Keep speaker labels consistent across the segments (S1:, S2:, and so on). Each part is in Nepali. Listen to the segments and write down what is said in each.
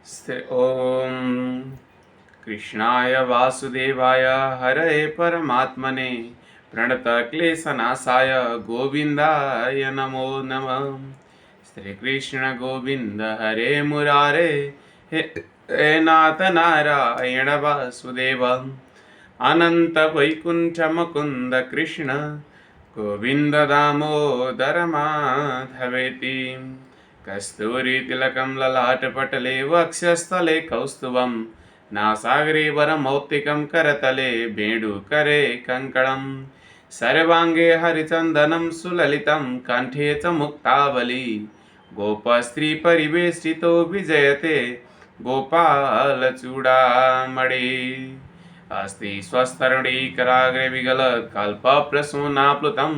S1: ॐ कृष्णाय वासुदेवाय हरये परमात्मने प्रणतक्लेशनाशाय गोविन्दाय नमो नमः। श्रीकृष्ण गोविन्द हरे मुरारे हे नाथ नारायण वासुदेव अनंत वैकुंठ मुकुंद कृष्ण गोविंद दामोदर माधवेति। कस्तूरी तिलकं ललाटपटले वक्षस्थले कौस्तुभं नासागरे वरमौक्तिकं करतले वेणुकरे कङ्कणं सर्वाङ्गे हरिचन्दनं सुललितं कण्ठे च मुक्तावली गोपस्त्रीपरिवेष्टितो विजयते गोपालचूडामणि अस्ति स्वस्तरणीकराग्रे विगलत्कल्पप्रसूनाप्लुतं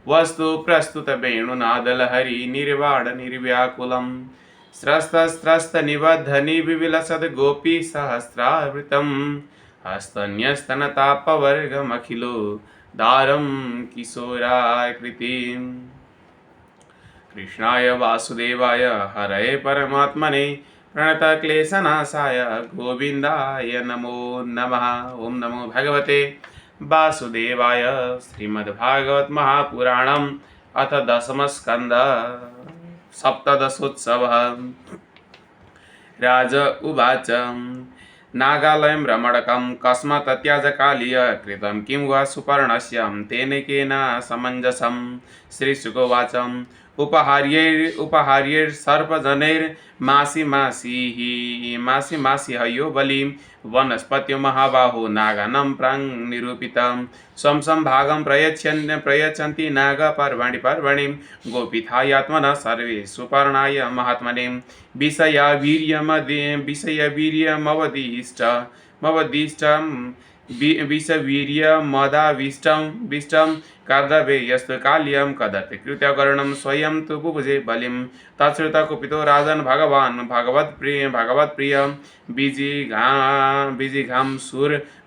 S1: वस्तु प्रस्तुत वेणुनादलहरी निर्वाण निर्व्याकुलम् स्रस्तस्रस्त निबद्धनि विविलसद् गोपी सहस्रावृतम् हस्तन्यस्तनतापवर्गमखिलो दारं किशोराकृतिम्। कृष्णाय वासुदेवाय हरये परमात्मने प्रणतक्लेशनाशाय गोविन्दाय नमो नमः। ओम नमो भगवते वासुदेवाय। श्रीमद्भागवत महापुराणम् अथ दशमस्कन्ध सप्तदशोत्सवः। राज उवाच नागालयं रमणकं कस्मात् त्याज कालीय कृतं किं वा सुपर्णस्य तेन केन समञ्जसम्। श्रीशुकोवाच उपहार्यैर्सर्पजनैर्मासि मासि हयो बलिं वनस्पत्यो महाबाहो नागानं प्राङ्निरूपितं स्वं भागं प्रयच्छन्ति नागा पर्वणि गोपीथायात्मनः सर्वे सुपर्णाय महात्मने विषवीर्यमदाविष्टं कर्दभे यस्तु काल्यं कदर्ति कृत्यकर्णं स्वयं तु बुभुजे बलिं तच्छ्रुतः कुपितो राजन् भगवान् भगवत्प्रिय बीजिघां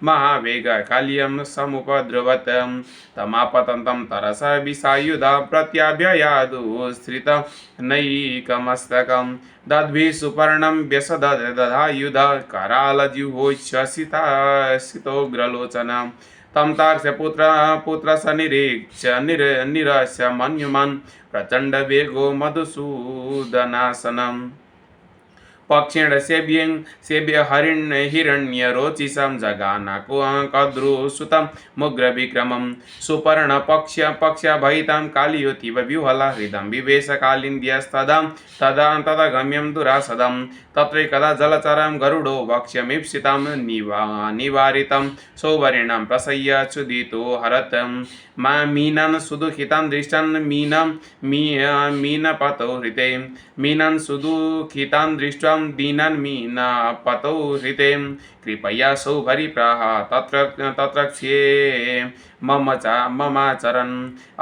S1: महावेग काल्यं समुपद्रवत् तमापतन्तं तरसा विषायुधा प्रत्याभ्ययादुश्रितनैकमस्तकं दद्भिः सुपर्णं व्यसदधायुध करालजिह्वोच्छसितोग्रलोचनम् तं तार्क्ष्य पुत्रस्य निरीक्ष्य निरस्य मन्युमन् प्रचण्ड वेगो मधुसूदनासनम् पक्षेण सेव्य हिरण्यरोचिषं जगानको कद्रुसुतं मुग्रविक्रमं सुपर्णपक्षभयितां कालियोतीव विह्वला हृदं विवेश कालिन्द्यस्तदा तदा गम्यं दुरासदं तत्रैकदा जलचरं गरुडो वक्ष्यमीप्सितं निवारितं सौवर्णं प्रसह्य क्षुदितो हरतं मीनं सुदुःखितं दृष्टन् मीनपतौ हृते मीनं सुदुःखितं दृष्ट्वा दीनन् मीनपतौ हृते कृपया सौभरिप्राह तत्र क्षे ममाचरन्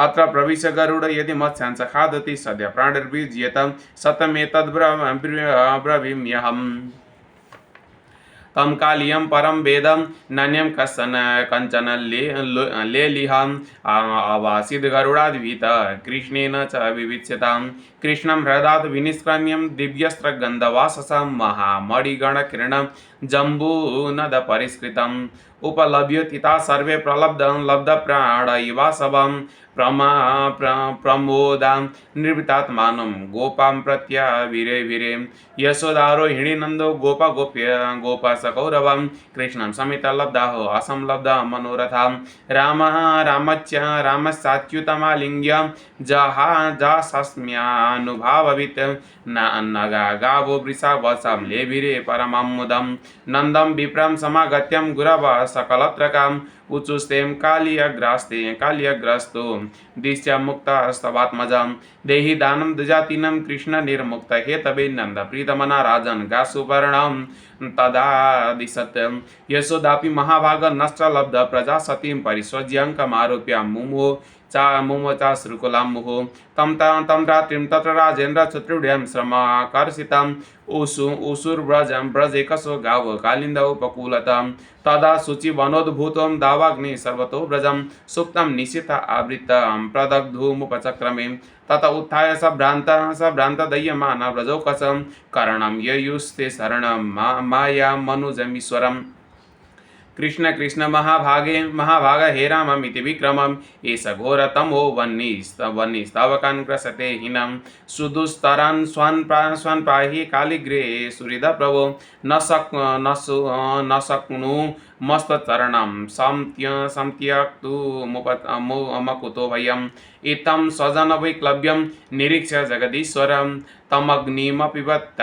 S1: अत्र प्रविश गरुड यदि मत्स्यांश खादति सद्य प्राणिर्विज्येत सतमेतद्ब्रवीम्यहम्। तं कालियं परं वेदं नान्यं कंचन लेलिहम् आवासीद् गरुडाद्वित कृष्णेन च विविच्यतां कृष्णं हृदात् विनिष्क्रम्यं दिव्यस्त्रगन्धवाससं महामणिगणकिरणं जम्बूनदपरिष्कृतम् उपलभ्य तिता सर्वे लब्धप्राण इवासवं प्रमोदां निर्वृतात्मानं गोपां प्रत्याविरे यशोदारोहिणीनन्दो गोपसकौरवं कृष्णं समेत लब्धाहो असंलब्धा मनोरथां रामश्चाच्युतमालिङ्ग्य जहाजास्म्यानुभाववित् नगा गावो वृषा वसं लेभिरे परमं मुदं नन्दं विप्रं समागत्यं गुरव सकलत्रकाम् उचुस्तें कालियग्रस्तो दिश्य मुक्तस्तवात्मजं देहि दानं दुजातिनं कृष्ण निर्मुक्त हेतवे नन्द प्रीतमना राजन् गासुवर्णं तदा दिशत् यशोदापि महाभाग नष्ट लब्ध प्रजा सतीं परिस्वज्यङ्कमारोप्य मुमो मुमुचाश्रुकुलां मुहुः तं रात्रिं तत्र राजेन्द्र चतुर्भ्यां श्रमाकर्षिताम् ऊषुर्व्रजं व्रजे कसो गाव कालिन्दौ उपकूलतां तदा शुचिवनोद्भूतं दावाग्नि सर्वतो व्रजं सुप्तं निशित आवृत्तं प्रदग्धुमुपचक्रमे तत उत्थाय सभ्रान्तदह्यमाना व्रजौकसं करणं ययुस्ते शरणं माया मनुजमीश्वरम् कृष्ण कृष्ण महाभाग हे राममिति विक्रमम् एष घोरतमो वह्निस्तवकान् ग्रसते हीनं सुदुस्तरान् स्वान् पाहि कालिग्रे सुहृद प्रभो न शक्नु मस्तचरणं मकुतो वयम् इत्थं स्वजनवैक्लव्यं निरीक्ष्य जगदीश्वरं तमग्निमपिबत्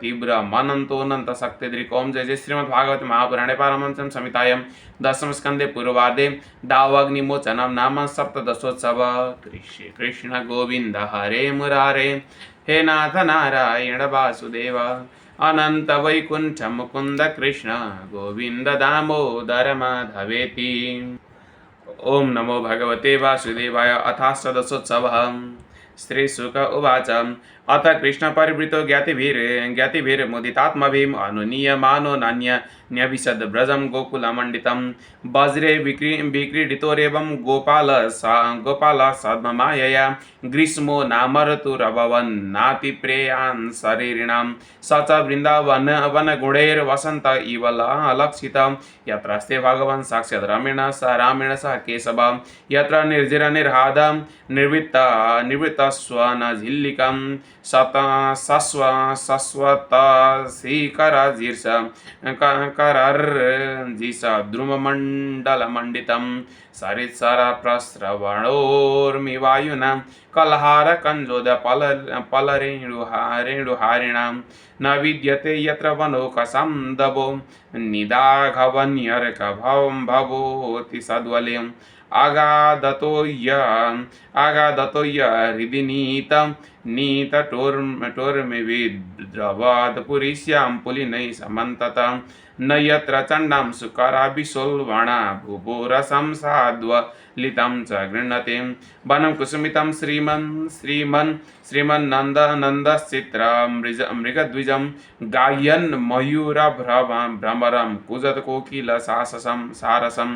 S1: तीव्रमनन्तोऽनन्तशक्तिदृकों जय जय श्रीमद्भागवते महापुराणे पारमहंस्यां संहितायां दशमस्कन्धे पूर्वार्धे दावाग्निमोचनं नाम सप्तदशोत्सव। कृष्ण गोविन्द हरे मुरारे हे नाथ नारायण वासुदेव अनंत वैकुंठ मुकुंद कृष्ण गोविंद दामोदर माधवेति। ओम नमो भगवते वासुदेवाय। अथाष्टदशोत्सवः। श्रीशुक उवाच अथ कृष्ण परिवृतो ज्ञातिभिर्मुदितात्मभिम् अनुनीयमानो नान्यविशद व्रजं गोकुलमण्डितं वज्रे विक्रीडितोरेवं गोपाल सद्ममायया ग्रीष्मो नामर्तुरभवन्नातिप्रेयान् शरीरिणां स च वृन्दावनगुणैर्वसन्त इव लक्षितं यत्रस्ते भगवान् साक्षात् रामेण सह केशव यत्र निर्जिरनिर्हाद निवृत्तस्वनझिल्लिकं शश्वतशीकरर्जिष द्रुममण्डलमण्डितं सरित्सरप्रस्रवणोर्मिवायुना कलहारकञ्जोदपलरेणुहारिणां न विद्यते यत्र वनोकसं दवो निदाघवन्यर्कभं भवोति सद्वलयम् आगादतो य हृदि नीतटोर्मिविद्रवाद पुरीश्यां पुलिनैः समन्तता न यत्र चण्डां सुकराभिशोल्वणा भूभुरसं साध्वलितं च गृह्णते वनं कुसुमितं श्रीमन्नन्दश्चित्र मृगद्विजं गायन् मयूरभ्रमरं कुजत कोकिल सारसम्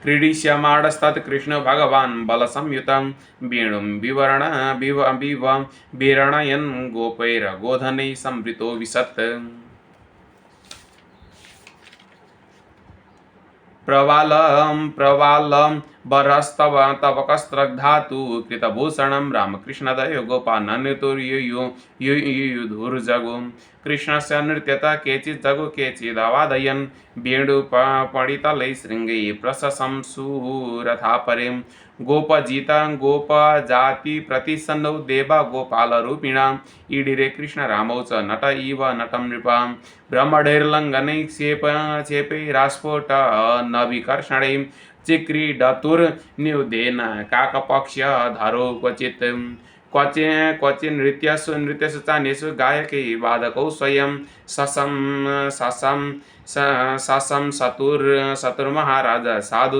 S1: क्रीडिष्यमाणस्तत् कृष्ण भगवान् बलसंयुतं वेणुं विवर्णयन् गोपैर्गोधनैः संवृतो विशत् प्रवालं बरस्तव तवकस्त्रधातु कृतभूषणं रामकृष्णदयो गोपाननुतुर्युयुधुर्जगु कृष्णस्य नृत्यतः केचित् जगु केचिदवादयन् वेणुपणितलैः शृङ्गैः प्रशंसूरथापरे गोपजाति प्रतिसन्नौ देवा गोपालरूपिणां ईडिरे कृष्णरामौ च नट इव नटं नृपां ब्रह्मणैर्लङ्घनैः क्षेपैरास्फोट नविकर्षणैः चिक्रीडतुर्न्युदेन काकपक्ष्यधरो क्वचिन्नृत्यसु चान्येषु गायकै वादकौ स्वयं ससं सतुर्महाराज साधु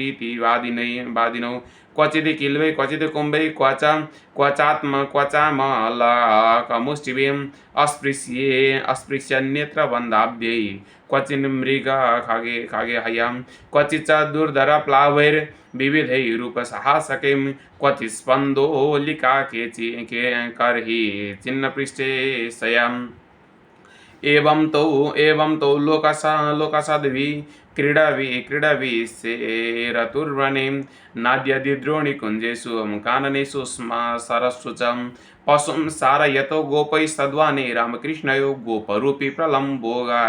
S1: इति वादिनौ क्वचिद् किल्वै क्वचिद् कुम्भै क्वचामलकमुष्टिभिम् अस्पृश्यन्नेत्रबन्धाब्दै क्वचिन् मृग खगेहयां क्वचिच्च दुर्धरप्लावैर्विविधैरूपसाहसकैं क्वचित् स्पन्दोलिका कर्हि चिन्नपृष्ठे शयाम् एवं तौ लोकसाद्वि क्रीडविशेरतुर्वने नाद्यद्रोणिकुञ्जेषु काननेषु स्म सरस्सु च पशुं सारयतो गोपैस्तद्वाने रामकृष्णयो गोपरूपी प्रलम्बोगा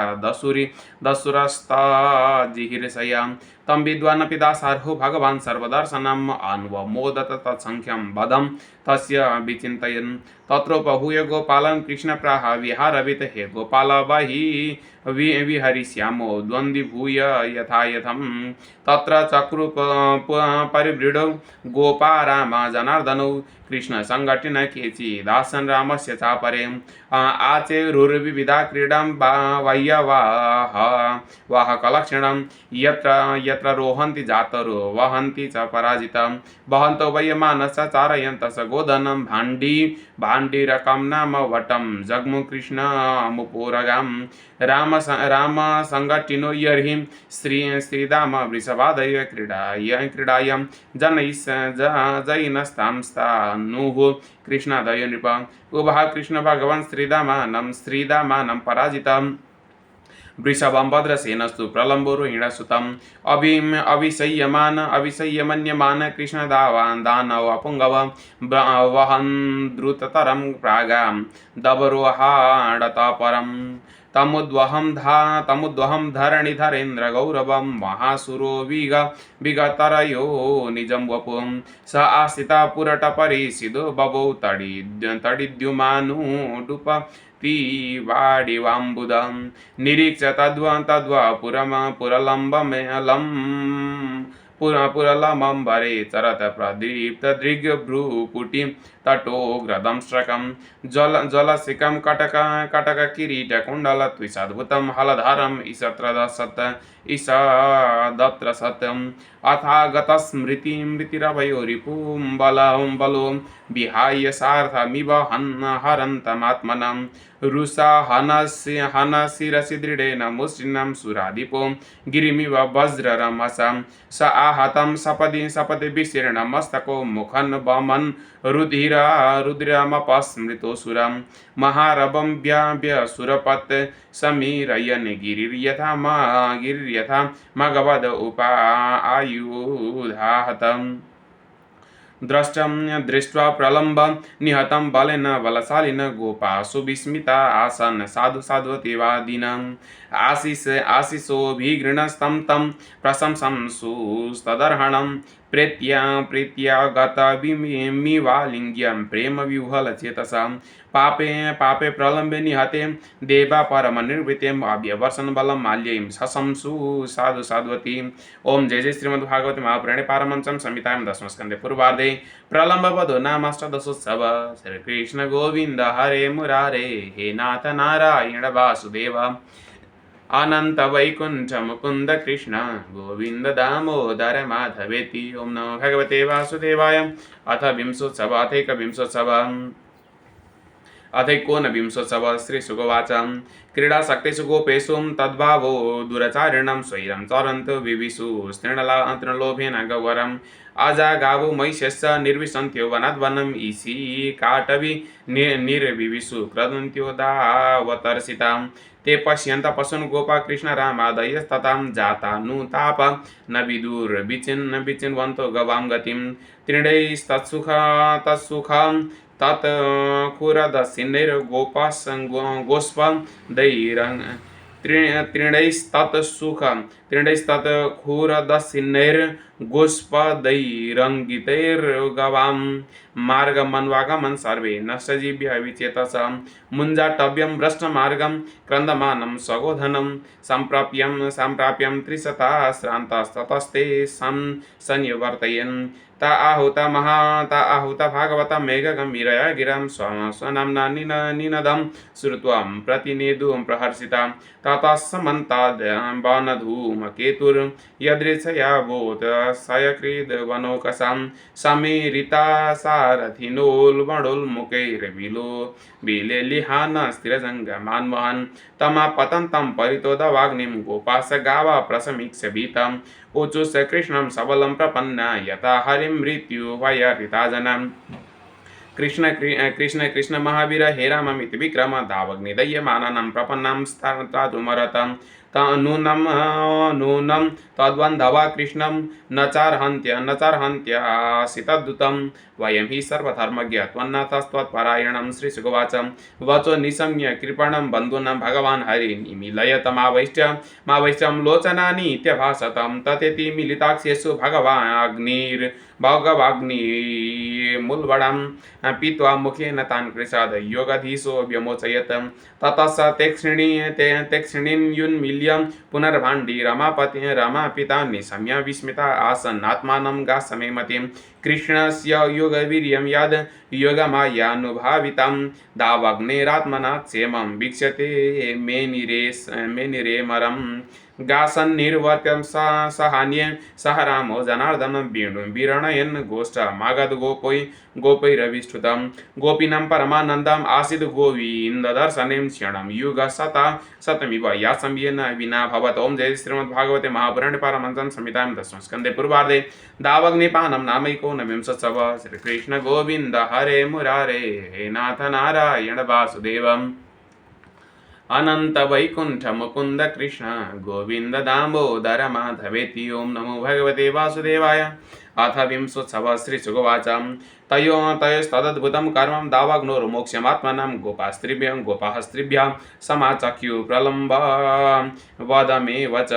S1: दसुरस्ताजिहिर्षयां तं विद्वानपि दासार्हो भगवान् सर्वदर्शनम् अन्वमोदत तत्सङ्ख्यं वदं तस्य विचिन्तयन् तत्रोपभूय गोपालं कृष्णप्राह विहारवित् हे गोपाल विहरिष्यामो द्वन्द्विभूय यथायथं तत्र चक्रुप परिवृढौ गोपा राम जनार्दनौ कृष्ण संघटिन केचि दासन रामस्य चापरे आचेरुर्विविधा क्रीडां बाह्यवाह वाहकलक्षणं यत्र यत्र रोहन्ति जातरो वहन्ति च पराजितं वहन्तो वयमानस चारयन्तस गोधनं भाण्डीरकं नाम वटं जग्मु कृष्ण मुपुरगां राम संघटिनो यर्हि श्रीदाम वृषभादय क्रीडायां जैनस्तांस्तानुः कृष्णादय नृप उभा कृष्ण भगवान् श्रीदामानं पराजितम् वृषभं भद्रसेनस्तु प्रलम्बोरुहिणसुतम् अभिसय्यमन्यमान कृष्णदानव पुङ्गव वहन् द्रुततरं प्रागां दबरोहाडत परम् तमुद्वहं धरणिधरेन्द्र गौरवं महासुरो विगतरयो निजं वपुं स आस्थिता पुरटपरिसिदो बभौ तडिद्युमानुडुप वाडिवाम्बुदं निरीक्ष्य पुरलम्बरे चरत प्रदीप्तदृग्भ्रूकुटिं तटोग्रदंश्रकं जलशिखं कटककिरीटकुण्डलत्विषाद्भुतं हलधरम् ईषदत्र सत्यम् अथागतस्मृतिरभयो रिपुं बलो विहाय सार्थमिव हरन्तमात्मनं रुषा हनशिरसि दृढेन मुष्टिनं सुराधिपो गिरिमिव वज्ररमसं स आहतं सपदि विशीर्ण मस्तको मुखन् वमन् रुद्रमपस्मृतोऽसुरं महारवं व्यसुरपत् समीरयन् गिरिर्यथा मगवद उपायुधाहतम् दृष्ट्वा प्रलम्बं निहतं बलेन बलशालिन गोपासु विस्मिता आसन् साधुवतीवादिनम् आशिषोऽभिगृणस्तं तं प्रशंसं सुस्तदर्हणं प्रीत्या गतमिवालिङ्ग्यं प्रेमविह्वलचेतसां पापे प्रलम्बे निहते देवा परमनिर्वृतिम् अभ्यवर्षन् बलं माल्यैं शशंसु साधुवती। ओम जय श्रीमद्भागवते महापुराणे पारमहंस्यां संहितायां दशमस्कन्धे पूर्वार्धे प्रलम्बवधो नामाष्टादशोत्सव। श्रीकृष्ण गोविन्द हरे मुरारे हे नाथ नारायण वासुदेव अनंत वैकुंठ मुकुंद कृष्ण गोविंद दामोदर माधवेति। ओम नमो भगवते वासुदेवाय। अथ विंशोत्सव अथैकविंशोत्सव अथैकोनविंशोत्सव। श्रीशुकवाच क्रीडासक्तेषु गोपेषु तद्भावो दुराचारिणं स्वैरं चरन्तु विविशु तृणलोभेन गौरम् अजागावो महिष्यश्च निर्विशन्त्यो वनाद्वनम् ईशी काटवि निर्विविशु क्रदन्त्यो दावतर्षितां ते पश्यन्त पशून् गोपा कृष्ण रामादयस्ततां जातानुताप न विचिन्वन्तो गवां गतिं तत्सुखं तत्खुरदसिन्नैर्गोस्पदैरङ्गितैर्गवां मार्गमन्वागमन् सर्वे नष्टजीव्य विचेतसां मुञ्जाटव्यं भ्रष्टमार्गं क्रन्दमानं स्वगोधनं सम्प्राप्यं त्रिशता श्रान्तस्ततस्ते संनिवर्तयन् ता आहुता भागवता मेघगम्भीरया गिरं स्वनाम्ना निनदं श्रुत्वा प्रतिनेदुं प्रहर्षिता ततस्समन्ताद् वनधूमकेतुर्यदृच्छया बोध सयकृद्वनौकसां समीरिता सारथिनोल्बणोल्मुखैर्विलो विलेलिहान स्थिरजङ्गमान् वहन् तमापतन्तं परितोदवाग्निं गोपास गावा प्रसमीक्ष्य भीतम् ऊचुष कृष्णं सबलं प्रपन्ना यथा हरिं मृत्युभयहृता जनाम्। कृष्ण महावीर हे राममिति विक्रम दावग्निदह्यमानानां प्रपन्नां स्थातुमरतं नूनं तद्वन्धवा कृष्णं न चार्हन्त्यासि तद्दूतं वयं हि सर्वधर्मज्ञ त्वन्नाथस्त्वत्परायणं। श्रीशुकवाच वचो निशम्य कृपणं बन्धूनां भगवान् हरिनिमीलयतमावैश्यं लोचनानि इत्यभाषतं तथेति मिलिताक्षेषु भगवान् भगवाग्निमुल्बणं पीत्वा मुखेन तान् कृशाद योगाधीशो व्यमोचयत् ततः स तेक्षिणीन्युन्मील्य पुनर्भाण्डी रमापिता निशम्य विस्मिता आसन् आत्मानं गासमे मतिं कृष्णस्य योगवीर्यं यद् योगमायानुभावितं दावाग्नेरात्मना क्षेमं वीक्ष्यते मेनिरेमरम् गासन्निर्वर्त्यं सहान्ये सह रामो जनार्दनं वीरणयन् गोपैरविष्टुतं गोपीनां परमानन्दम् आसीद् गोविन्ददर्शनं क्षणं शतमिव यासं येन विना भवत्। ओं जय श्रीमद्भागवते महापुराणे पारमहंस्यां संहितायां दशमस्कन्धे पूर्वार्धे दावग्निपानं नामैकोनविंशोत्सव। श्रीकृष्ण गोविन्द हरे मुरारे हे नाथ नारायण वासुदेवम् अनंत वैकुंठ मुकुंद कृष्ण गोविंद दामोदर माधवेति। ओं नमो भगवते वासुदेवाय। अथ विंशोत्सव। श्रीशुकवाच तयोस्तदद्भुतं कर्मं दावाग्नोर्मोक्षमात्मनं गोपाः स्त्रिभ्यः समाचख्यु प्रलम्ब वदमेव च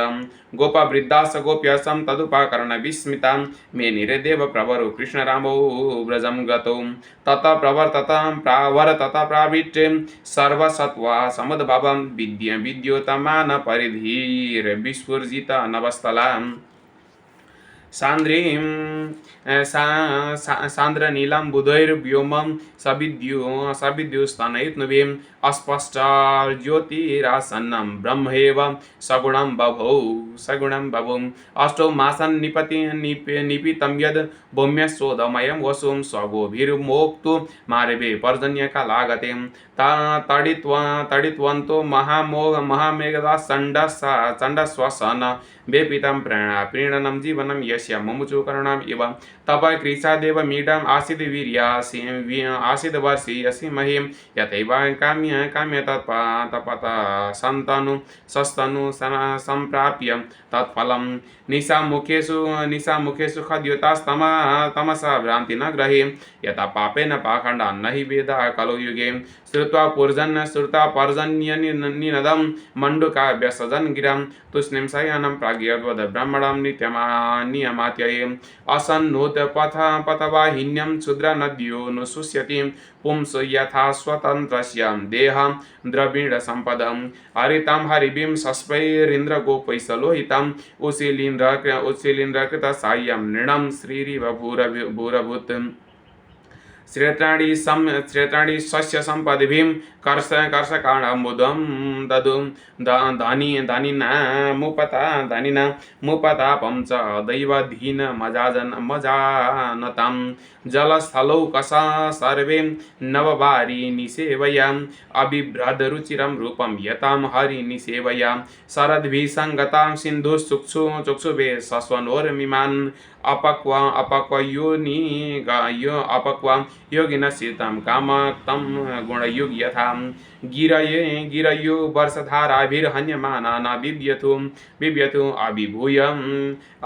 S1: गोपवृद्धास गोप्यसं तदुपकरणविस्मितां मेनिरे देवप्रवरो कृष्णरामो व्रजं गतौ ततः प्रवर्तत प्राविट्ये सर्वसत्त्वा समुद्भवं विद्योतमानपरिधिर्विस्फुर्जित नभस्थलाम् सान्द्रनीलाम्बुदैर्व्योमं सविद्युस्तनयत्नुभिम् अस्पष्टज्योतिरासन्नं ब्रह्मैव सगुणं बभौ अष्टौ मासान् निपितं यद् भूम्यशोधमयं वसुं स्वगोभिर्मोक्तु मारवे पर्जन्यकालागते तडित्वन्तो महामेघदा चण्डश्वसन वेपितं प्रीणनं जीवनं यस्य मुमुचुकर्णम् इव तपकृशादेव मीडम् आसीद् वर्षीयसि महीं यथैव काम्य तपत सस्तनु सम्प्राप्य तत्फलं निशामुखेषु खद्योतास्तमसा भ्रान्ति न ग्रहे यथा पापेन पाखण्डान् न हि वेदा कलौ युगे श्रुत्वा पर्जन्यनिनदं मण्डूकाव्यसजन् गिरं तूष्णीं शयनं प्राज्ञवद् ब्रह्मणं नियमात्यये असन्नोत्पथवाहिन्यं क्षुद्रनद्योऽनुशुष्यति पुंस यथा स्वतन्त्रस्य देहं द्रविडसम्पदं हरितं हरिभिं शस्पैरिन्द्रगोपैसलोहितम् उशीलीन्द्रकृतसाय्यं नृणं श्रीरिव भूरभूत् श्रेत्राणि शस्य सम्पद्भिं कर्षकाणामुदं ददुं धनिनामुपतापं च दैवधीनमजानतां जलस्थलौकसा सर्वे नववारिनिसेवयाम् अबिभ्रदरुचिरं रूपं यतां हरिनिसेवया शरद्भिसङ्गतां सिन्धुश्चक्षुभे शश्वनोर्मिमान् अपक्व योगिनश्चितं कामक्तं गुणयुग यथा गिरयो वर्षधाराभिर्हन्यमाना न बिभ्यतु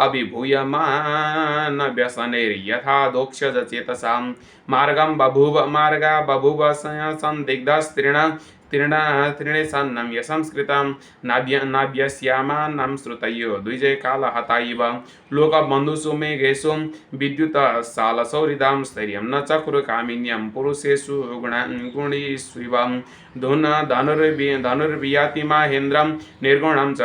S1: अभिभूयमान व्यसनैर्यथा दोक्षज चेतसां मार्गा बभूव संदिग्धस्त्रीणसन्नं यसंस्कृतं नाभ्यस्यामानं श्रुतयो द्विजयकालहता इव लोकबन्धुषु मेघेषु विद्युतशालसौहृदां स्थैर्यं न चक्रुकामिन्यं पुरुषेषु गुणीष्विव धनुर्वियाति माहेन्द्रं निर्गुणं च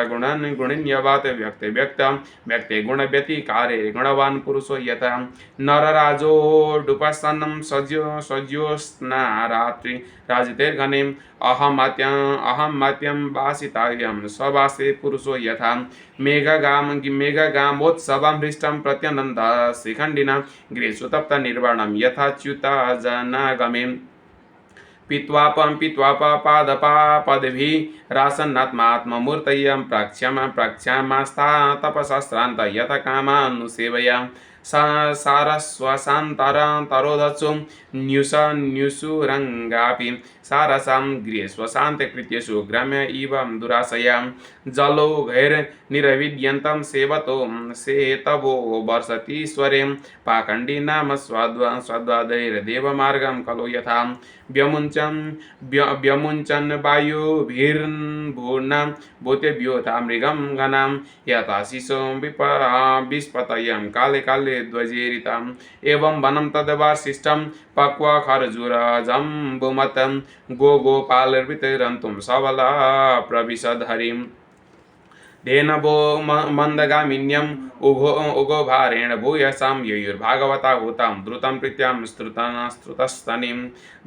S1: गुणिन्यवात् व्यक्ते गुणव्यतिकारे गुणवान् पुरुषो यथा नरराजोडुपसन्नं सज्योत्स्नारात्रि राजितेर्घनेम् अहमत्यं वासितायं स्ववासे पुरुषो यथा मेघगामोत्सवं हृष्टं प्रत्यनन्द शिखण्डिना गृहेषु तप्तनिर्वाणं यथा च्युताजनागमे पित्वापादभिः रासन्नात्मात्ममूर्तयं प्रक्ष्यामास्था तपसस्त्रान्त यथ कामानुसेवया सारस्वसान्तरोदत्सु न्युषुरङ्गापि सारसां गृहेषु शान्तकृत्येषु ग्राम्य इव दुराशयां जलो घैर्निरविद्यन्तं सेवतो सेतवो वर्षतीश्वरे पाखण्डी नाम स्वाद्वादैर्देवमार्गं खलु यथा व्यमुञ्चन् वायुभिर्भूर्णां भूतेभ्योऽथा मृगं गणां यथा शिशो विस्पतयं काले काले ध्वजेरिताम् एवं वनं तद्वार्शिष्टं पक्वखर्जूरजम्बुमतं गोपालर्वितरन्तुं सबला प्रविशद्हरिम् धेनवो मन्दगामिन्यम् उगोभारेण भूयसां ययुर्भागवता हुतां द्रुतं प्रीत्यां श्रुतस्तनीं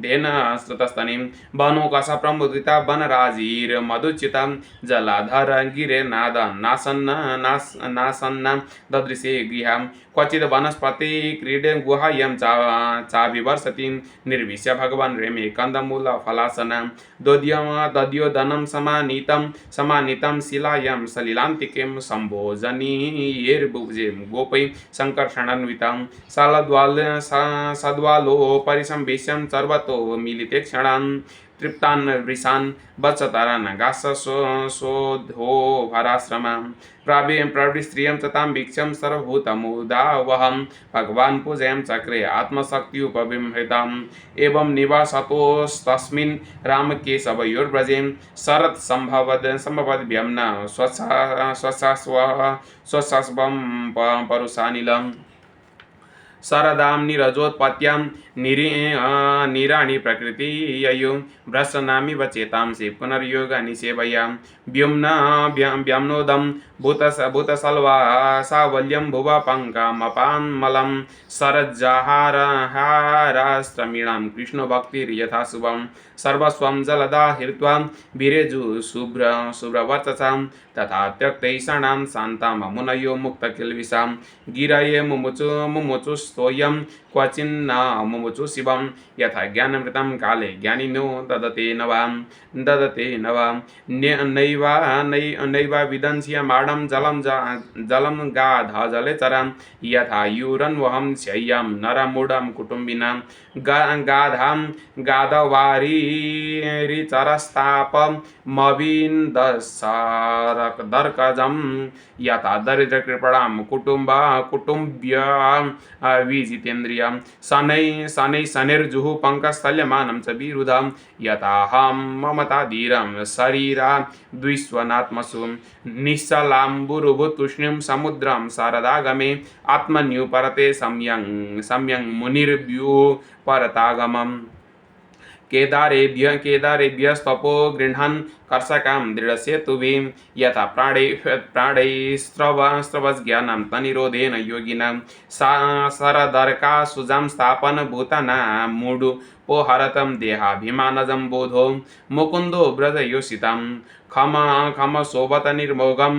S1: धेन श्रुतस्तनीं वनुकशप्रमुदिता वनराजीर्मधुचितां जलाधर गिरेर्नादन्नासन्न ददृशे गृहां क्वचिद् वनस्पति क्रीडे गुहायं चाविवर्षतीं निर्विश्य भगवान् रेमे कन्दमूलफलासनां दद्योदनं समानीतं शिलायां सलिलान्तिकीं सम्भोजनीयैर्भुजे गोपै सङ्कर्षणान्वितां सद्वालोपरिसंवेश्यं सर्वतो मिलिते क्षणान् तृप्तान् वृषान् वत्सतरान् गास्सोधोभराश्रमां प्रविस्त्रियं च तां वीक्ष्यं सर्वभूतमुदावहं भगवान् पूजयं चक्रे आत्मशक्त्युपबिंहृताम् एवं निवासतोस्तस्मिन् रामकेशवयोर्व्रजे शरत्सम्भवद्व्यम्ना स्वच्छास्वं परुषानिलम् शरदां निरजोत्पत्त्यां निराणि प्रकृतिययो भ्रशनामिव चेतांसि पुनर्योगानि सेवयां व्योम्नोदं भूतसल्वा सावल्यं भुवपङ्कमपान्मलं शरज्जहारहारास्त्रमीणां कृष्णभक्तिर्यथा शुभं सर्वस्वं जलदा हृत्वा विरेजु शुभ्रवर्चसां तथा त्यक्तैषणां शान्तां मुनयो मुक्तकिल्बिषां गिरये मुमुचुस्तोयं क्वचिन्न मुमुचु शिवं यथा ज्ञानमृतं काले ज्ञानिनो ददते नवां नैव विदंस्यमाणं जलं गाधजले चरां यथा यूरन्वहं शय्यां नरमूढं कुटुम्बिनां गाधावारीचरस्तापमविन्दर्कजं यथा दरिद्रकृपणां कुटुम्ब्या विजितेन्द्रियं शनैर्जुः पङ्कस्थल्यमानं च विरुधं यथाहं ममताधीरं शरीरा द्विस्वनात्मसु निश्चलाम्बुरुभूतूष्णीं समुद्रं शारदागमे आत्मन्युपरते सम्यं मुनिर्व्यूपरतागमम् केदारेभ्यस्तपो गृह्णन् कर्षकां दृढसेतुभिं यथा प्राणैस्त्रवज्ञानं तनिरोधेन योगिनां शरदर्काशुजां स्थापन भूतानामूढुपोहरतं देहाभिमानजं बोधो मुकुन्दो व्रजयोषितं खमशोभत निर्मोघं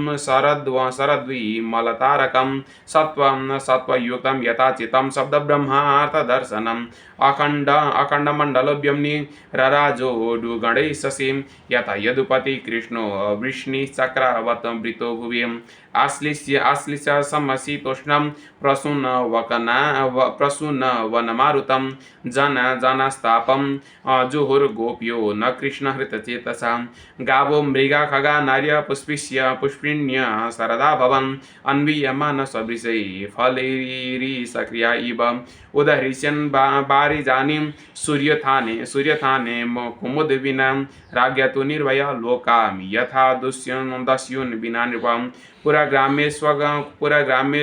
S1: शरद्विमलतारकं सत्त्वयुक्तं यथाचितं शब्दब्रह्मार्थदर्शनम् अखण्डमण्डलव्यम्नि रराजोडुगणैः शशीं यथा यदुपति कृष्णो वृष्णिचक्रावत वृतो भुवि आश्लिष्य समशीतोष्णं प्रसूनवनमारुतं जनस्तापं जुहुर्गोप्यो न कृष्णहृतचेतसां गावो मृगा खगा नार्य पुष्पिण्य शरदा भवन् अन्वीयमान सदृशै फलैरीसक्रिया इव उदहृष्यन् बारिजानीं सूर्यथाने कुमुदविनां राज्ञा तु निर्भया लोकां यथा दस्युन् विना नृपं पुरग्रामे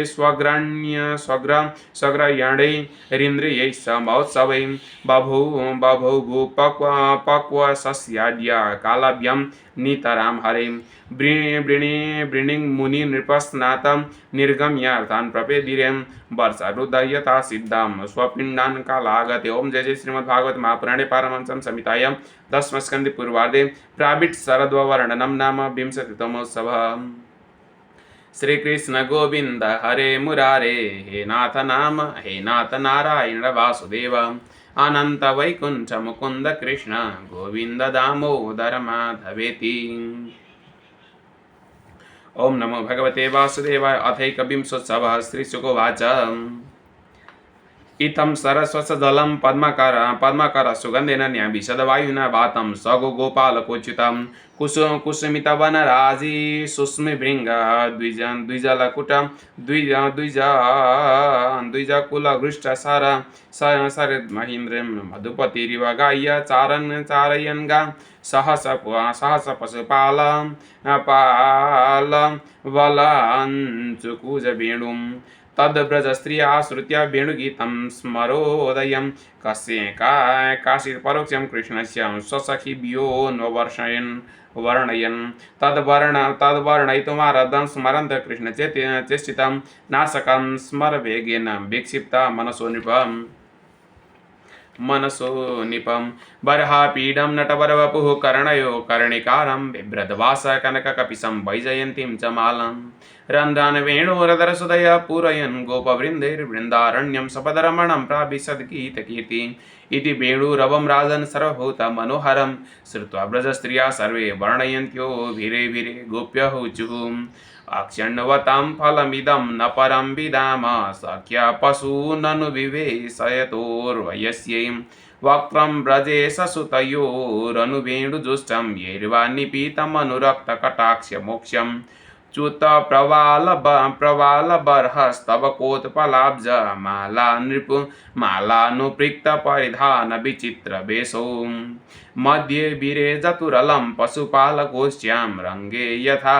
S1: स्वग्रयणैरिन्द्रियैः स महोत्सवै बभूवु पक्वसस्याद्य कालभ्यं नितरां हरे वृणिं मुनि नृपस्नातं निर्गम्यार्थान् प्रपेदिरे वर्षारुदयता सिद्धां स्वपिण्डान् कालागते। ओम जय जय श्रीमद्भागवत महापुराणे पारमहंसं संहितायां दशमस्कन्धे पूर्वार्धे प्राबिट शरद्वर्णनं नाम विंशतितमोत्सवः। श्री कृष्ण गोविंद हरे मुरारे हे नाथ नारायण वासुदेव अनंत वैकुंठ मुकुंद कृष्ण गोविंद दामोदर माधवेति। ओम नमो भगवते वासुदेवाय। अथैकविंशोत्सवः। श्रीशुकोवाच इत्थं सरस्वसजलं पद्माकर सुगन्धेन न्याभिषदवायुना वातं सगोपालकोच्युतं कुसुमितवनराजी सुस्मिभृङ्ग द्विजलकुट द्विजकुलघृष्टसर सरिद्महीन्द्रं मधुपतिरिव गाय्य चारयन् गा सहस पशुपाल पाल वलाञ्चुकुजवेणुं तद्व्रजस्त्रिया श्रुत्य वेणुगीतं स्मरोदयं कस्य काशीपरोक्षं कृष्णस्य स्वसखिभ्योऽन्वर्षयन् वर्णयन् तद्वर्णयितुमारब्धं स्मरन्त कृष्णचेष्टितं नाशकं स्मरवेगेन विक्षिप्ता मनसो निपं बर्हापीडं नटवरवपुः कर्णयो कर्णिकारं बिभ्रद्वास कनककपिशं वैजयन्तीं च मालम् रन्ध्रान् वेणोरधरसुदय पूरयन् गोपवृन्दैर्वृन्दारण्यं सपदरमणं प्राविशद्गीतकीर्ति इति वेणुरवं राजन् सर्वभूतमनोहरं श्रुत्वा व्रजस्त्रिया सर्वे वर्णयन्त्यो वीरे वीरे गोप्यः ऊचुः अक्षण्वतां फलमिदं न परं विदाम सख्या पशूननु विवेशयतोर्वयस्यै वक्त्रं व्रजे ससुतयोरनुवेणुजुष्टं येर्वा निपीतमनुरक्तकटाक्षमोक्षं च्युत प्रवालबर्हस्तवकोत्पलाब्ज मालानुपृक्तपरिधानविचित्रवेषौ मध्ये वीरे चतुरलं पशुपालगोष्ठ्यां रङ्गे यथा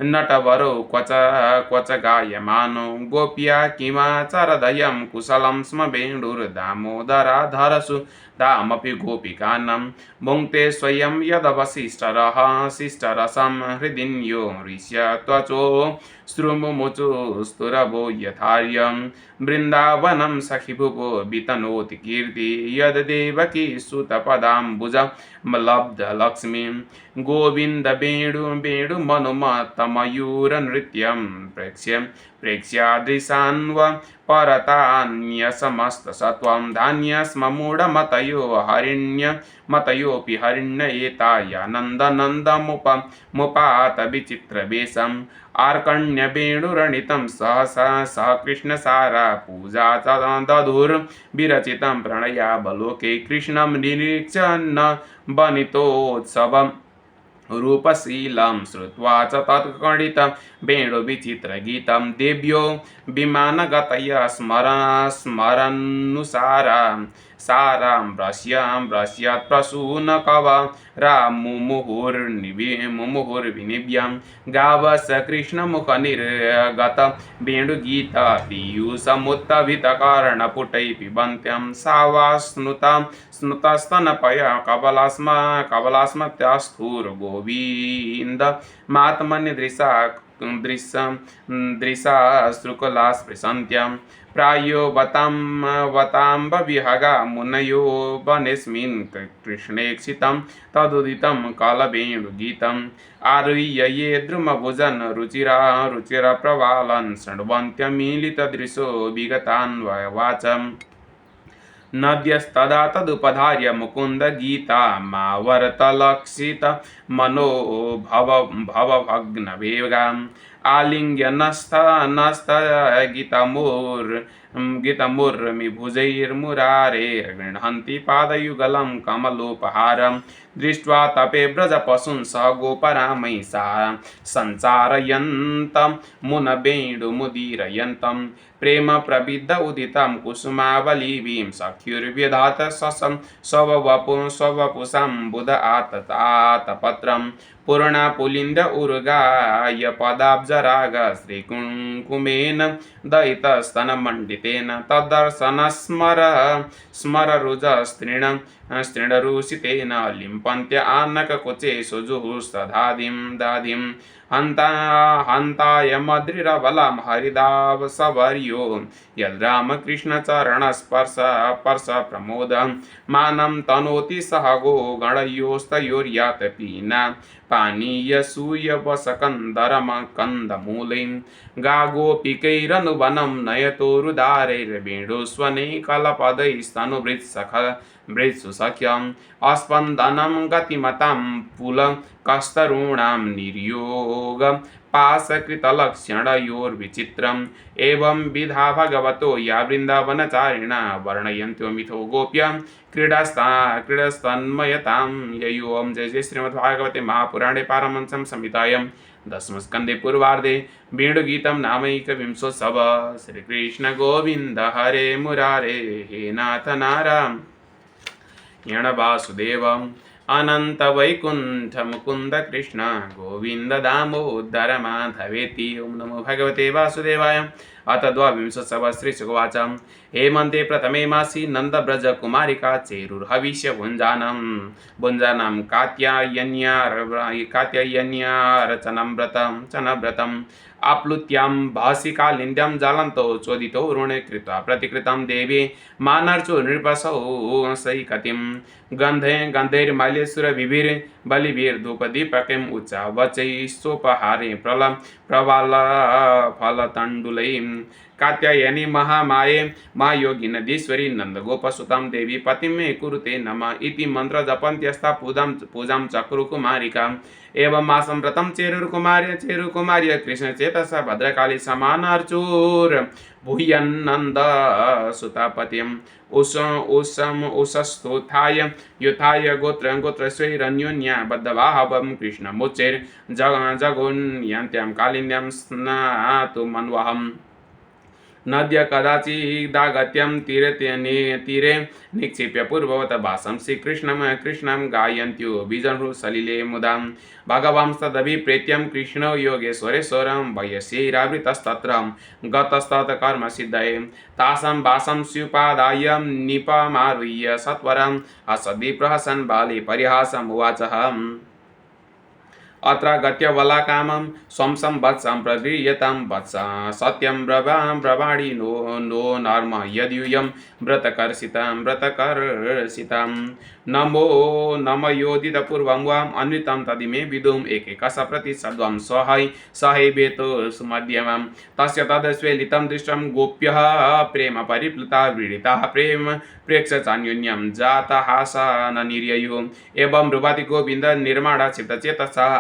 S1: नटवरो क्वच गायमानो गोप्या किमाचरदयं कुशलं स्म वेणुर्दामोदराधरसु दामपि गोपिकानं भुङ्क्ते स्वयं शिष्टरसं हृदिन्यो हृष्य त्वचो श्रुमुमुचुस्तुरभो यथार्यं वृन्दावनं सखिभुवो वितनोति कीर्ति यद्देवकी सुतपदाम्बुज लब्धलक्ष्मीं गोविन्द वेणुमनुमतमयूरनृत्यं प्रेक्ष्यादृशान्व परतान्यसमस्तसत्त्वं धान्यस्ममूढमतयो हरिण्यमतयोऽपि हरिण्ययेतायानन्दनन्दमुपात विचित्रवेशम् आर्कण्यवेणुरणितं सहसा सह कृष्णसारा पूजा दधुर्विरचितं प्रणयावलोके कृष्णं निरीक्ष्य न वनितोत्सवम् रूपशीलं श्रुत्वा च तत्कणितं वेणुविचित्रगीतं देव्यो विमानगतय स्मरन्नुसारां सारां व्रस्यात् प्रसूनकवरामुमुहुर्विनिव्यं गावस कृष्णमुखनिर्गत वेणुगीत पीयूषमुत्तभितकर्णपुटैः पिबन्त्यं सा वा स्नुतस्तनपय कबलास्मत्यास्थुर्गोविन्द मात्मन्यदृशा श्रुकला स्पृशन्त्यं प्रायो वताम्बविहगा मुनयो वनेस्मिन् कृष्णेक्षितं तदुदितं कालवेणुगीतम् आरुह्य ये द्रुमभुजन् रुचिरप्रवालन् शृण्वन्त्यमीलितदृशो विगतान्वयवाचम् नद्यस्तदा तदुपधार्य मुकुन्द गीता मावर्तलक्षित मनो भवभग्नवेगाम् आलिङ्ग्य गीतमुर्मिभुजैर्मुरारेर्गृह्णन्ति पादयुगलं कमलोपहारं दृष्ट्वा तपे व्रजपशून् स गोपरामयि सा सञ्चारयन्तं मुनवेणुमुदीरयन्तं प्रेम प्रविद्ध उदितं कुसुमावलीवीं सख्युर्व्यधात स्ववपुषं बुध आतपत्रं पूर्णापुलिन्द उर्गाय पदाब्जराग श्रीकुङ्कुमेन दयितस्तनमण्डितेन तद्दर्शनस्मररुजस्तृणरुषितेन लिम्पन्त्य आनककुचेषु जुहुस्तदाधिं दाधिं हन्ताय मद्रिरबलं हरिदावसवर्यो यद्रामकृष्णचरणस्पर्श प्रमोदं मानं तनोति सह गो गणयोस्तयोर्यातपीना पानीयसूयवसकन्दरमकन्दमूलिं गागोपिकैरनुवनं नयतोरुदारैर्वेणुस्वने कलपदैस्तनुभृत्सख मृत्सु सख्यम् अस्पन्दनं गतिमतां पुलकस्तरूणां निर्योग पाशकृतलक्षणयोर्विचित्रम् एवं विधा भगवतो या वृन्दावनचारिणा वर्णयन्त्यो मिथो गोप्य क्रीडस्तन्मयतां ययोऽं जय जय श्रीमद्भागवते महापुराणे पारमहंस्यां संहितायां दशमस्कन्धे पूर्वार्धे वेणुगीतं नामैकविंशोत्सव श्रीकृष्ण गोविन्द हरे मुरारे हे नाथ नारायण वासुदेव अनंत वैकुंठ मुकुंद कृष्ण गोविंद दामोदर माधवेति। ओम नमो भगवते वासुदेवाय। अथ द्वाविंशोत्सव श्रीशुकवाच हेमन्ते प्रथमे मासि नन्दव्रज कुमारिका चेरुर्हविष्य भुञ्जानं कात्यायन्यार्चनं व्रतम् आप्लुत्यां भासि कालिन्द्यां ज्वलन्तो चोदितो ऋणे कृत्वा प्रतिकृतं देवी मानर्चो नृपसौ सैकतिं गन्धैर्माल्यसुरभिभिर् बलिभिर्धूपदीपकम् उच्चावचैश्चोपहारे प्रवालफलतण्डुलैः कात्यायनी महामाये महायोगिनदीश्वरी नन्दगोपसुतां देवी पतिं मे कुरुते नमः इति मंत्र जपन्त्यस्ता पूजां चक्रुकुमारिका एवं मासं व्रतं चेरुकुमार्य कृष्णचेतसा भद्रकाली समानार्चूर भूयन्नन्द सुतापतिम् उषस्थोत्थाय युथाय गोत्रस्वैरन्योन्या बद्धवाहवं कृष्णमुच्चैर् जगोन्यन्त्यां कालिन्द्यां स्नातुमन्वहम् नद्य कदाचिदागत्यं तीरे निक्षिप्य पूर्ववत भासं कृष्णं गायन्त्यो बीजनृसलिले मुदां भगवांस्तदभिप्रेत्यं कृष्णो योगेश्वरेश्वरं वयस्यैरावृतस्तत्र गतस्तत्कर्मसिद्धये तासां भासं स्युपादाय निपमारुह्य सत्वरं हसदि प्रहसन् बाले परिहासमुवाचः अत्र गत्य वलाकामं स्वं संवत्सं प्रगृह्यतां वत्स सत्यं ब्रवाणि नो नर्म यद्यूयं व्रतकर्षितां नमयोदितपूर्वं वाम् अनृतं तदिमे विदुम् एकैकसप्रतिशद्वं सहैवेतो सुमध्यमं तस्य तदस्वेलितं दृष्टं गोप्यः प्रेम परिप्लुता व्रीडिताः प्रेम प्रेक्षचान्योन्यं जातहास न निर्ययुः एवं ब्रुवाति गोविन्द निर्माणाचितचेतसः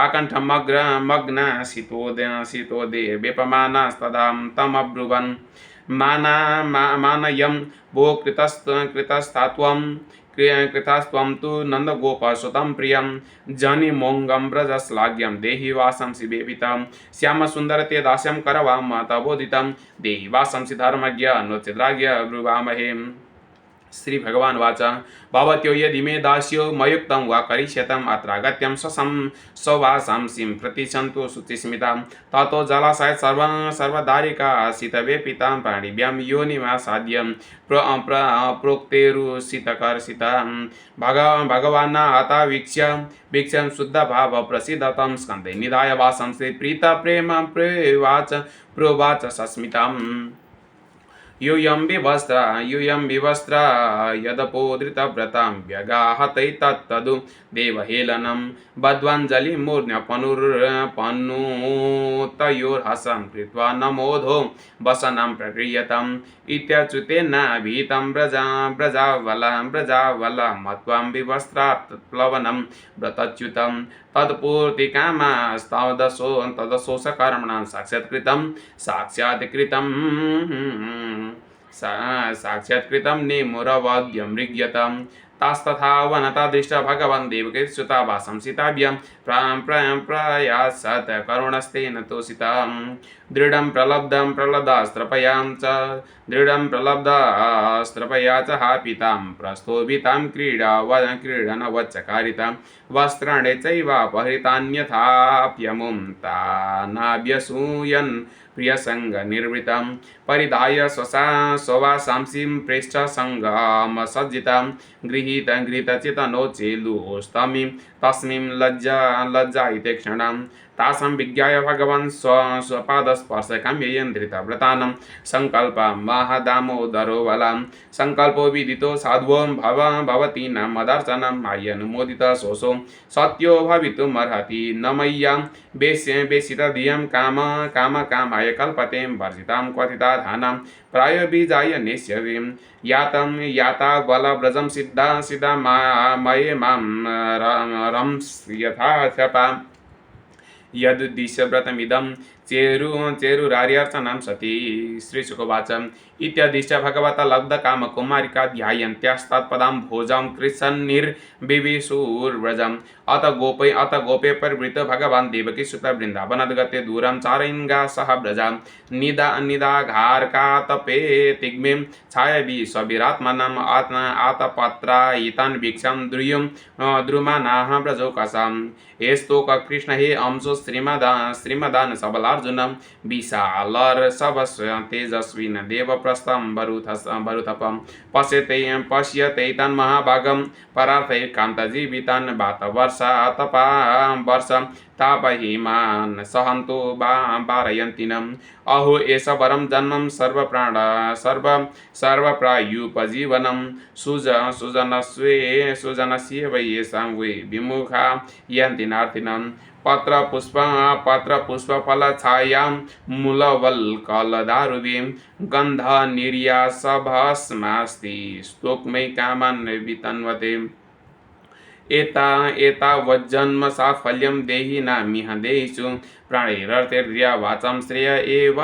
S1: आकण्ठमग्नासितोदे वेपमानास्तदा तमब्रुवन् मानयं वो कृतस्त्वं तु नन्दगोपसुतं प्रियं जनिमोङ्गं व्रजश्लाघ्यं देहि वासंसि बेवितं श्यामसुन्दरते दास्यं करवाम तबोदितं देहि वासंसि धर्मज्ञ नोचिद्राज्ञ ब्रुवामहे। श्री भगवान वाचा भवत्यो यदि मे दास्यो मयुक्तं वा करिष्यतम् अत्रागत्यं स्ववासांसिं प्रतिशन्तु शुचिस्मितां ततो जलाशय सर्वदारिका शीतवेपितां पाणिभ्यां योनिमासाद्यं प्रोक्तेरुषितकर्षितां भगवान् हतावीक्ष्य वीक्ष्यं शुद्धभाव प्रसीदतं स्कन्धे निधाय वासंसे प्रीतप्रेम प्रोवाच सस्मिताम् यूयं विवस्त्र यदपोधृतव्रतां व्यगाहतैतत्तदु देवहेलनं बध्वञ्जलिमूर्ण्यपनुतयोर्हसं कृत्वा नमोधो वसनं प्रगृह्यतम् इत्याच्युतेनाभीतं व्रजावला मत्वां विवस्त्रात्प्लवनं व्रतच्युतं तदशोषकर्मणां साक्षात्कृतं निमुरवद्यं मृग्यतं तास्तथा वनता दृष्ट भगवन् देवकीसुता वासंसिताभ्यं प्रयासत् करुणस्तेन तोषितं दृढं प्रलब्धास्त्रपया च हापितां प्रस्थोभितां क्रीडनवच्चकारितां वस्त्राणि चैवापहृतान्यथाप्यमुं तानाभ्यसूयन् प्रियसङ्गनिर्वृतं परिधाय स्ववासांसिं प्रेष्ठसङ्गमसज्जितां गृहीतचितनोचेलुस्तमीं तस्मिन् लज्जा इति क्षणं तासां विज्ञाय भगवान् स्वपादस्पर्शकाम्येन धृतव्रतानां सङ्कल्पं महादामोदरो बलां सङ्कल्पो विदितो साध्वं भवति न मदर्शनं मय्यनुमोदित शोषो सत्यो भवितुमर्हति न मय्यां बेसितधियं कामाय कल्पते वर्जितां क्वथिता धानां प्रायो बीजाय नेष्यविं याता बलव्रजं सिद्धा मये मां यथा शपा यदुद्दिश्यव्रतमिदं चेरुरार्यर्चनं सति श्रीशुकवाच इत्यादिश्च भगवता लब्धकामकुमारिका ध्यायन्त्यास्तत्पदां भोजं कृशन्निर्विविशुर्व्रजम् अत गोपे परिवृतो भगवान् देवकीसुत वृन्दावनद्गते दूरं चारयिन्गा सह व्रजां निदाघार्कातपे तिग्मिं छायाभि सविरात्मनम् आतपत्रायितान् वीक्षं द्रुमानाः व्रजोकसाम् हे स्तोक कृष्ण हे अंशो श्रीमदान सबलार्जुनं विशालर्षभस्व तेजस्विन देवप्रस्थं बरुथपं पश्यते तन्महाभागं परार्थैकान्तजीवितान् वातवर्षातपा वर्ष तापहिमान् सहन्तो वारयन्तिनम् अहो एष वरं जन्मं सर्वप्रायुपजीवनं सुजनस्य वै येषां वै विमुखा यन्ति नार्थिनं पत्रपुष्पफलछायां मूलवल्कलदारुवीं गन्धनिर्यासभस्मास्ति स्तोक्मै कामान् वितन्वते एतावज्जन्म साफल्यं देहि नामिह देहिषु प्राणैरर्थैर्या वाचां श्रेय एव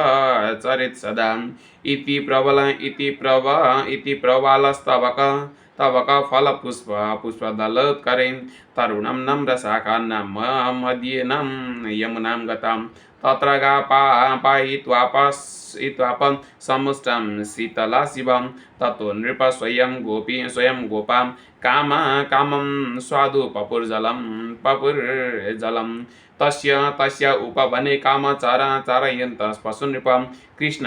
S1: चरेत् सदा इति प्रवालस्तवक फलपुष्पदलोत्करेण तरुणं नम्रशाखान्नं मध्येनं यमुनां गतां तत्र पायित्वापं समुष्टं शीतला शिवं ततो नृप स्वयं गोपां कामं स्वादु पपुर्जलं तस्य उपवने कामचारयन्तः पशुनृपं कृष्ण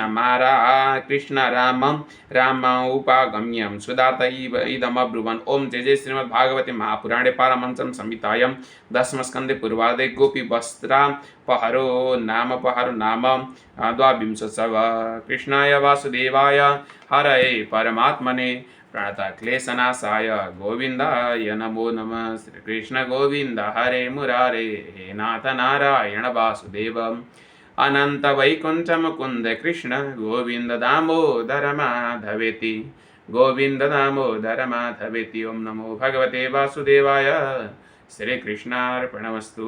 S1: राम उपागम्यं सुदार्थ इदमब्रुवन् ओम जय श्रीमद्भागवते महापुराणे पारमहंस संहितायां दशमस्कन्धे पूर्वार्धे गोपीवस्त्रापहरो नाम 12 कृष्णाय वासुदेवाय हरये परमात्मने प्रणतक्लेशनाशाय गोविन्दाय नमो नमः। श्रीकृष्ण गोविन्द हरे मुरारे हे नाथ नारायण वासुदेव अनंत वैकुंठ मुकुंद कृष्ण गोविंद दामोदर माधवेति गोविंद दामोदर माधवेति। ओम नमो भगवते वासुदेवाय। श्रीकृष्णार्पणमस्तु।